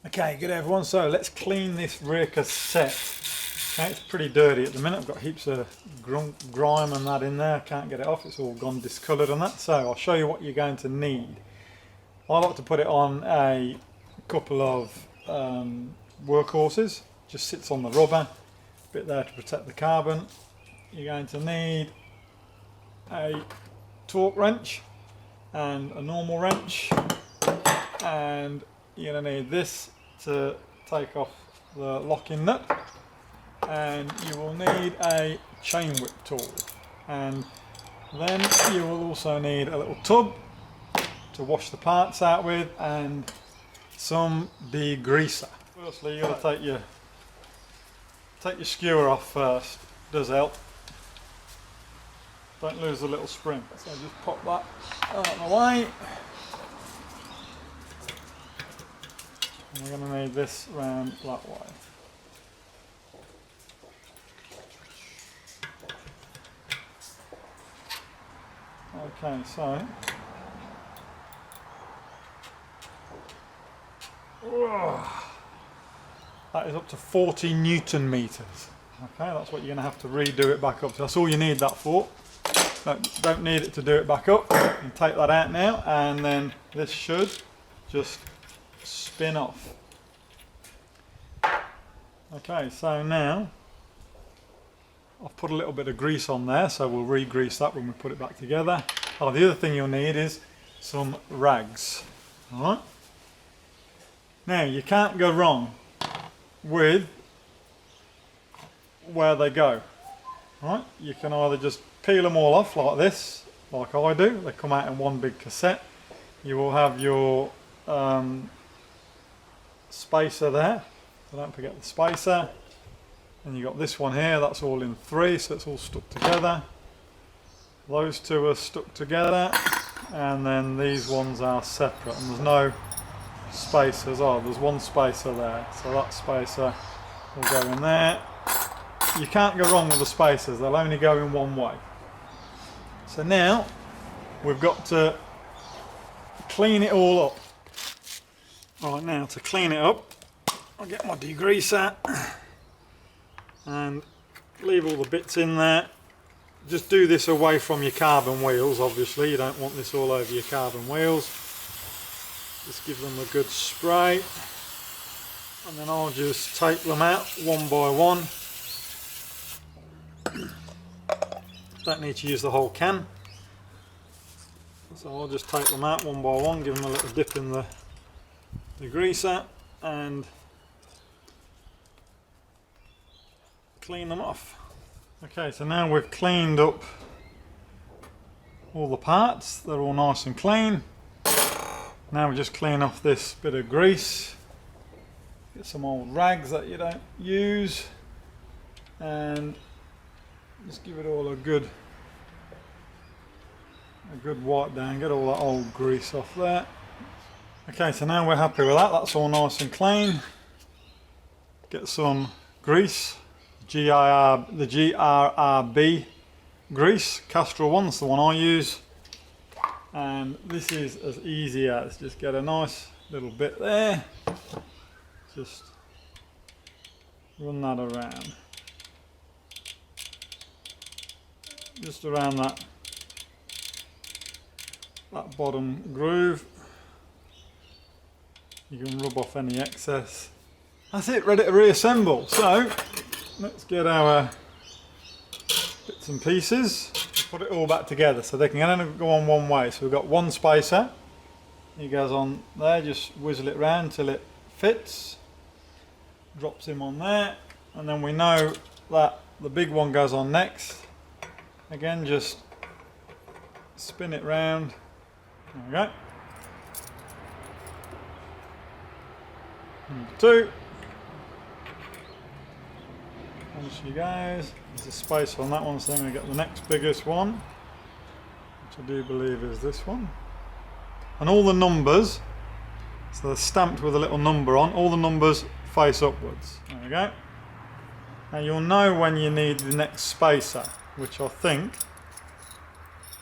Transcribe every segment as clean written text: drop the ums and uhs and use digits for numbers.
Okay, good everyone, so let's clean this rear cassette. Okay, it's pretty dirty at the minute. I've got heaps of grime and that in there. I can't get it off, it's all gone discoloured and that. So I'll show you what you're going to need. I like to put it on a couple of workhorses. Just sits on the rubber, bit there to protect the carbon. You're going to need a torque wrench and a normal wrench, and you're going to need this to take off the locking nut, and you will need a chain whip tool, and then you will also need a little tub to wash the parts out with and some degreaser. Firstly, you've got to take your skewer off first. Does help. Don't lose the little spring. So just pop that out of the way. And we're going to need this round that way. Okay, so that is up to 40 Newton meters. Okay, that's what you're going to have to redo it back up to. That's all you need that for. Don't need it to do it back up. You can take that out now, and then this should just spin off. Okay, so now I've put a little bit of grease on there, so we'll re-grease that when we put it back together. Oh, the other thing you'll need is some rags. Alright? Now, you can't go wrong with where they go. Right? You can either just peel them all off like this, like I do. They come out in one big cassette. You will have your spacer there, so don't forget the spacer. And you've got this one here, that's all in 3, so it's all stuck together. Those two are stuck together, and then these ones are separate, and there's no spacers. Oh, there's one spacer there, so that spacer will go in there. You can't go wrong with the spacers, they'll only go in one way. So now we've got to clean it all up. Right, now to clean it up, I'll get my degreaser and leave all the bits in there. Just do this away from your carbon wheels, obviously. You don't want this all over your carbon wheels. Just give them a good spray, and then I'll just take them out one by one. Don't need to use the whole can, so I'll just take them out one by one, give them a little dip in the degreaser and clean them off. Okay, so now we've cleaned up all the parts, they're all nice and clean. Now we just clean off this bit of grease, get some old rags that you don't use, and just give it all a good wipe down, get all that old grease off there. Okay, so now we're happy with that, that's all nice and clean. Get some grease, the GRRB grease, Castrol one, that's the one I use. And this is as easy as just get a nice little bit there, just run that around. Just around that bottom groove. You can rub off any excess. That's it, ready to reassemble. So let's get our bits and pieces, put it all back together so they can only go on one way. So we've got one spacer, he goes on there, just whizzle it round till it fits, drops him on there, and then we know that the big one goes on next. Again, just spin it round. There we go. Number 2. And she goes. There's a space on that one, so then we get the next biggest one, which I do believe is this one. And all the numbers, so they're stamped with a little number on, all the numbers face upwards. There we go. Now you'll know when you need the next spacer, which I think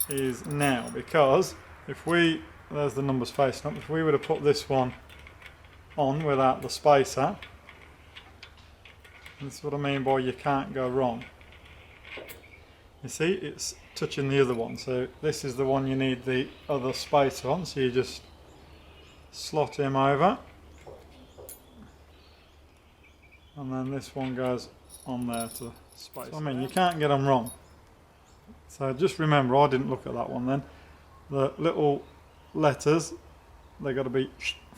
is now, because if we, there's the numbers facing up, if we were to put this one on without the spacer. That's what I mean by you can't go wrong. You see, it's touching the other one, so this is the one you need the other spacer on, so you just slot him over. And then this one goes on there to space. So, I mean, you can't get them wrong. So just remember, I didn't look at that one then. The little letters, they've got to be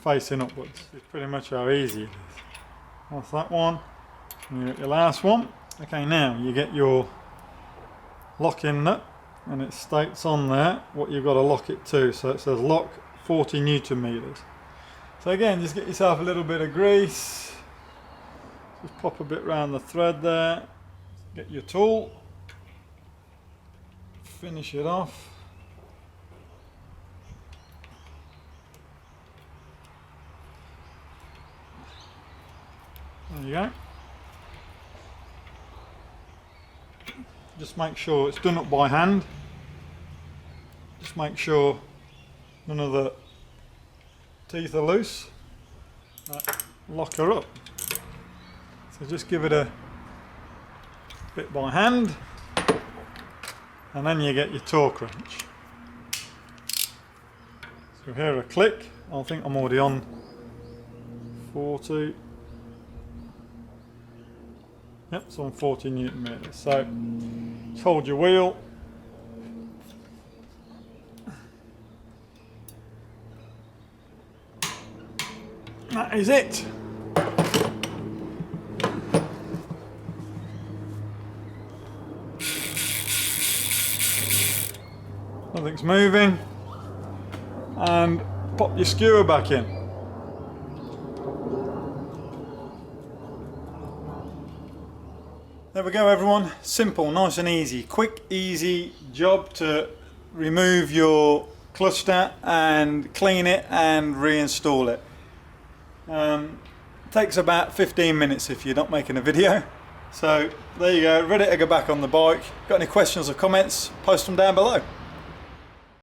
facing upwards. It's pretty much how easy it is. That's that one. And you get your last one. Okay, now you get your lock-in nut, and it states on there what you've got to lock it to. So it says lock 40 Newton meters. So again, just get yourself a little bit of grease. Just pop a bit around the thread there. Get your tool. Finish it off. There you go. Just make sure it's done up by hand. Just make sure none of the teeth are loose. Right, lock her up. So just give it a bit by hand, and then you get your torque wrench. So here a click. I think I'm already on 40. Yep, it's on 40 Newton meters. So just hold your wheel. That is it. Nothing's moving. And pop your skewer back in. There we go everyone, simple, nice and easy, quick, easy job to remove your cluster and clean it and reinstall it. Takes about 15 minutes if you're not making a video. So there you go, ready to go back on the bike. Got any questions or comments, post them down below.